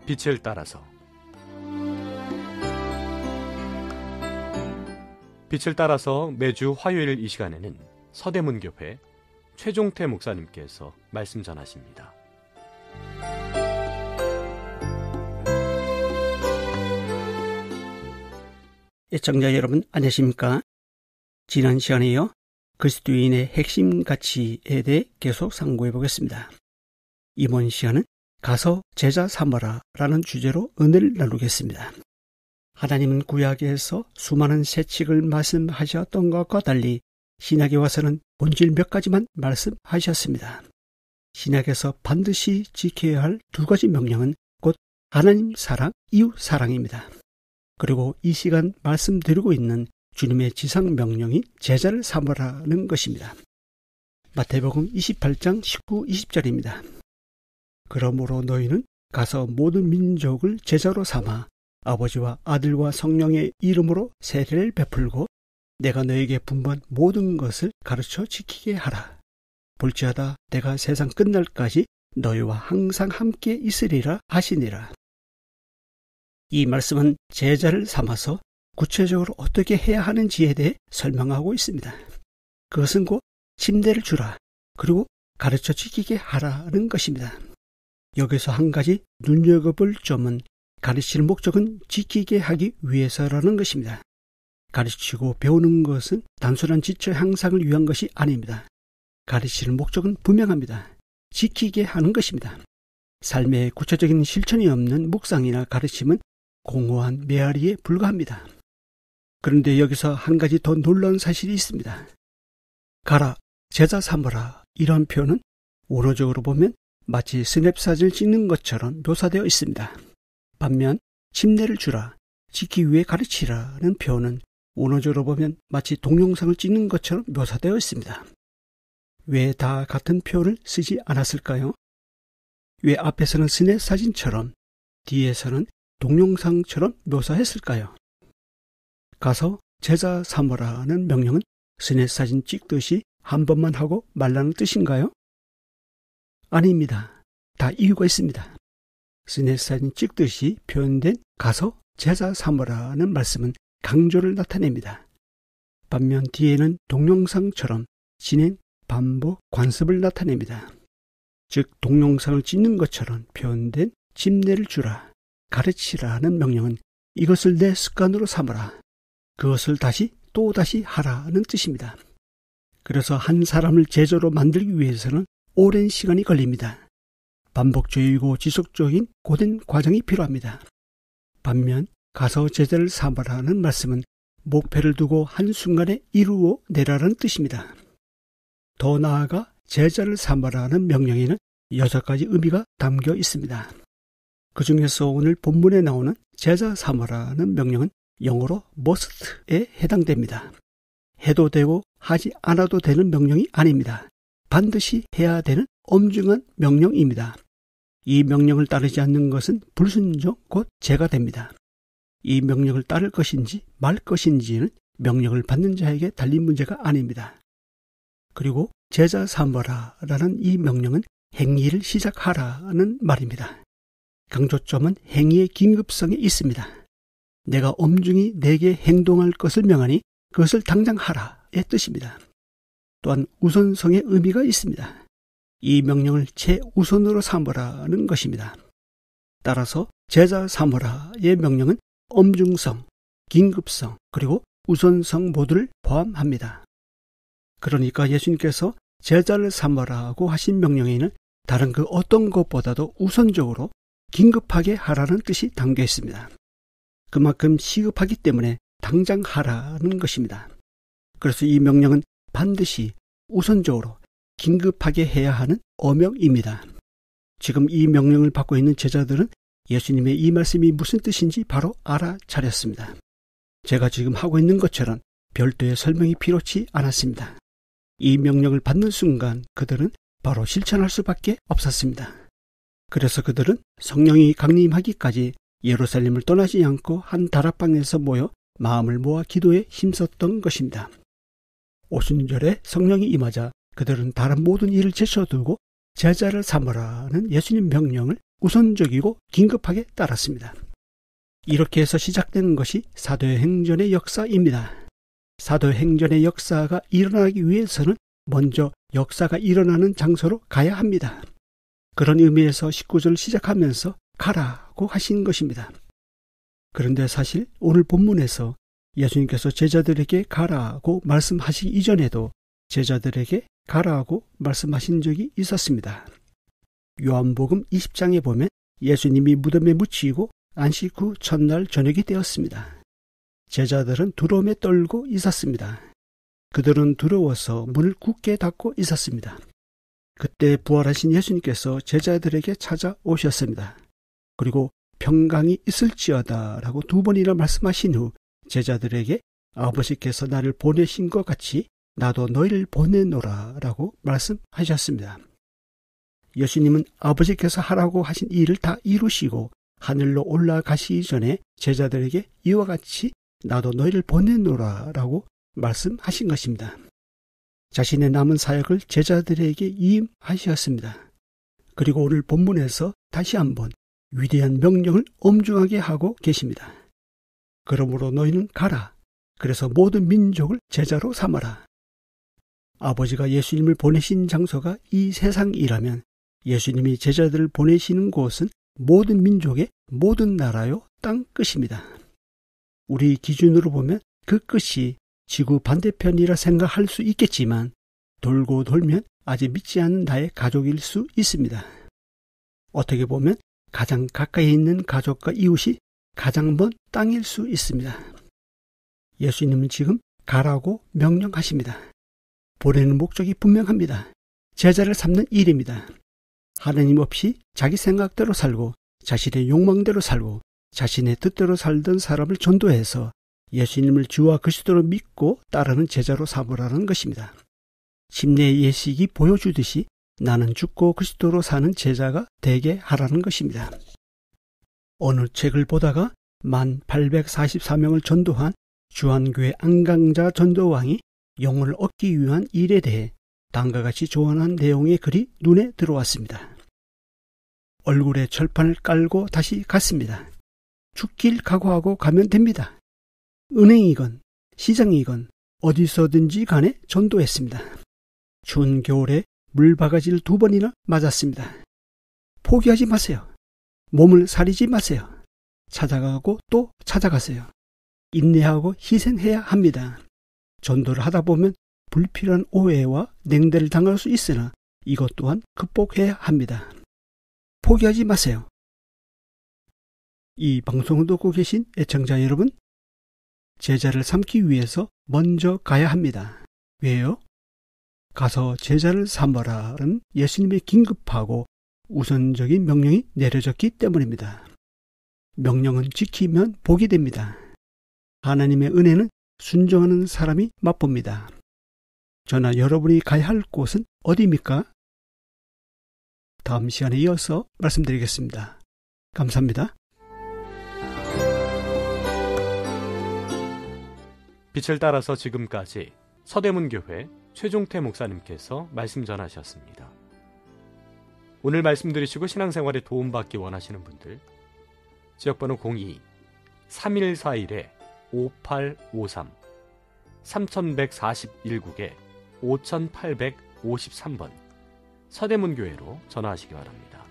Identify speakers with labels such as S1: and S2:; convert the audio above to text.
S1: 빛을 따라서 빛을 따라서 매주 화요일 이 시간에는 서대문교회 최종태 목사님께서 말씀 전하십니다.
S2: 애청자 여러분 안녕하십니까? 지난 시간에요 그리스도인의 핵심 가치에 대해 계속 상고해 보겠습니다. 이번 시간은 가서 제자 삼아라 라는 주제로 은혜를 나누겠습니다. 하나님은 구약에서 수많은 세칙을 말씀하셨던 것과 달리 신약에 와서는 본질 몇 가지만 말씀하셨습니다. 신약에서 반드시 지켜야 할 두 가지 명령은 곧 하나님 사랑, 이웃 사랑입니다. 그리고 이 시간 말씀드리고 있는 주님의 지상 명령이 제자를 삼으라는 것입니다. 마태복음 28장 19, 20절입니다. 그러므로 너희는 가서 모든 민족을 제자로 삼아 아버지와 아들과 성령의 이름으로 세례를 베풀고 내가 너에게 분부한 모든 것을 가르쳐 지키게 하라. 볼지어다 내가 세상 끝날까지 너희와 항상 함께 있으리라 하시니라. 이 말씀은 제자를 삼아서 구체적으로 어떻게 해야 하는지에 대해 설명하고 있습니다. 그것은 곧 침례를 주라, 그리고 가르쳐 지키게 하라는 것입니다. 여기서 한 가지 눈여겨볼 점은 가르칠 목적은 지키게 하기 위해서라는 것입니다. 가르치고 배우는 것은 단순한 지체 향상을 위한 것이 아닙니다. 가르치는 목적은 분명합니다. 지키게 하는 것입니다. 삶의 구체적인 실천이 없는 묵상이나 가르침은 공허한 메아리에 불과합니다. 그런데 여기서 한 가지 더 놀라운 사실이 있습니다. 가라, 제자 삼으라 이런 표현은 원어적으로 보면 마치 스냅사진을 찍는 것처럼 묘사되어 있습니다. 반면 침례를 주라, 지키기 위해 가르치라는 표현은 원어적으로 보면 마치 동영상을 찍는 것처럼 묘사되어 있습니다. 왜 다 같은 표현을 쓰지 않았을까요? 왜 앞에서는 스냅사진처럼 뒤에서는 동영상처럼 묘사했을까요? 가서 제자 삼으라는 명령은 스냅사진 찍듯이 한 번만 하고 말라는 뜻인가요? 아닙니다. 다 이유가 있습니다. 스냅사진 찍듯이 표현된 가서 제자 삼으라는 말씀은 강조를 나타냅니다. 반면 뒤에는 동영상처럼 진행, 반복, 관습을 나타냅니다. 즉 동영상을 찍는 것처럼 표현된 침례를 주라, 가르치라는 명령은 이것을 내 습관으로 삼으라, 그것을 다시 또다시 하라는 뜻입니다. 그래서 한 사람을 제자로 만들기 위해서는 오랜 시간이 걸립니다. 반복적이고 지속적인 고된 과정이 필요합니다. 반면 가서 제자를 삼으라는 말씀은 목표를 두고 한순간에 이루어 내라는 뜻입니다. 더 나아가 제자를 삼으라는 명령에는 6가지 의미가 담겨 있습니다. 그 중에서 오늘 본문에 나오는 제자 삼으라는 명령은 영어로 must에 해당됩니다. 해도 되고 하지 않아도 되는 명령이 아닙니다. 반드시 해야 되는 엄중한 명령입니다. 이 명령을 따르지 않는 것은 불순종 곧 죄가 됩니다. 이 명령을 따를 것인지 말 것인지는 명령을 받는 자에게 달린 문제가 아닙니다. 그리고 제자 삼으라라는 이 명령은 행위를 시작하라는 말입니다. 강조점은 행위의 긴급성에 있습니다. 내가 엄중히 내게 행동할 것을 명하니 그것을 당장 하라의 뜻입니다. 또한 우선성의 의미가 있습니다. 이 명령을 최우선으로 삼으라는 것입니다. 따라서 제자 삼으라의 명령은 엄중성, 긴급성, 그리고 우선성 모두를 포함합니다. 그러니까 예수님께서 제자를 삼으라고 하신 명령에는 다른 그 어떤 것보다도 우선적으로 긴급하게 하라는 뜻이 담겨 있습니다. 그만큼 시급하기 때문에 당장 하라는 것입니다. 그래서 이 명령은 반드시 우선적으로 긴급하게 해야 하는 어명입니다. 지금 이 명령을 받고 있는 제자들은 예수님의 이 말씀이 무슨 뜻인지 바로 알아차렸습니다. 제가 지금 하고 있는 것처럼 별도의 설명이 필요치 않았습니다. 이 명령을 받는 순간 그들은 바로 실천할 수밖에 없었습니다. 그래서 그들은 성령이 강림하기까지 예루살렘을 떠나지 않고 한 다락방에서 모여 마음을 모아 기도에 힘썼던 것입니다. 오순절에 성령이 임하자 그들은 다른 모든 일을 제쳐두고 제자를 삼으라는 예수님 명령을 우선적이고 긴급하게 따랐습니다. 이렇게 해서 시작되는 것이 사도행전의 역사입니다. 사도행전의 역사가 일어나기 위해서는 먼저 역사가 일어나는 장소로 가야 합니다. 그런 의미에서 19절을 시작하면서 가라고 하신 것입니다. 그런데 사실 오늘 본문에서 예수님께서 제자들에게 가라고 말씀하시기 이전에도 제자들에게 가라고 말씀하신 적이 있었습니다. 요한복음 20장에 보면 예수님이 무덤에 묻히고 안식 후 첫날 저녁이 되었습니다. 제자들은 두려움에 떨고 있었습니다. 그들은 두려워서 문을 굳게 닫고 있었습니다. 그때 부활하신 예수님께서 제자들에게 찾아오셨습니다. 그리고 평강이 있을지어다 라고 2번이나 말씀하신 후 제자들에게 아버지께서 나를 보내신 것 같이 나도 너희를 보내노라 라고 말씀하셨습니다. 예수님은 아버지께서 하라고 하신 일을 다 이루시고 하늘로 올라가시기 전에 제자들에게 이와 같이 나도 너희를 보내노라 라고 말씀하신 것입니다. 자신의 남은 사역을 제자들에게 이임하셨습니다. 그리고 오늘 본문에서 다시 한번 위대한 명령을 엄중하게 하고 계십니다. 그러므로 너희는 가라. 그래서 모든 민족을 제자로 삼아라. 아버지가 예수님을 보내신 장소가 이 세상이라면 예수님이 제자들을 보내시는 곳은 모든 민족의 모든 나라요 땅 끝입니다. 우리 기준으로 보면 그 끝이 지구 반대편이라 생각할 수 있겠지만 돌고 돌면 아직 믿지 않는 나의 가족일 수 있습니다. 어떻게 보면 가장 가까이 있는 가족과 이웃이 가장 먼 땅일 수 있습니다. 예수님은 지금 가라고 명령하십니다. 보내는 목적이 분명합니다. 제자를 삼는 일입니다. 하나님 없이 자기 생각대로 살고 자신의 욕망대로 살고 자신의 뜻대로 살던 사람을 전도해서 예수님을 주와 그리스도로 믿고 따르는 제자로 삼으라는 것입니다. 침례 예식이 보여주듯이 나는 죽고 그리스도로 사는 제자가 되게 하라는 것입니다. 어느 책을 보다가 1844명을 전도한 주한교회 안강자 전도왕이 영혼을 얻기 위한 일에 대해 다음과 같이 조언한 내용의 글이 눈에 들어왔습니다. 얼굴에 철판을 깔고 다시 갔습니다. 죽길 각오하고 가면 됩니다. 은행이건 시장이건 어디서든지 간에 전도했습니다. 추운 겨울에 물바가지를 2번이나 맞았습니다. 포기하지 마세요. 몸을 사리지 마세요. 찾아가고 또 찾아가세요. 인내하고 희생해야 합니다. 전도를 하다 보면 불필요한 오해와 냉대를 당할 수 있으나 이것 또한 극복해야 합니다. 포기하지 마세요. 이 방송을 듣고 계신 애청자 여러분, 제자를 삼기 위해서 먼저 가야 합니다. 왜요? 가서 제자를 삼아라는 예수님의 긴급하고 우선적인 명령이 내려졌기 때문입니다. 명령은 지키면 복이 됩니다. 하나님의 은혜는 순종하는 사람이 맛봅니다. 저나 여러분이 가야 할 곳은 어디입니까? 다음 시간에 이어서 말씀드리겠습니다. 감사합니다.
S1: 빛을 따라서 지금까지 서대문교회 최종태 목사님께서 말씀 전하셨습니다. 오늘 말씀 들으시고 신앙생활에 도움받기 원하시는 분들 지역번호 02-3141-5853 3141국에 5853번 서대문교회로 전화하시기 바랍니다.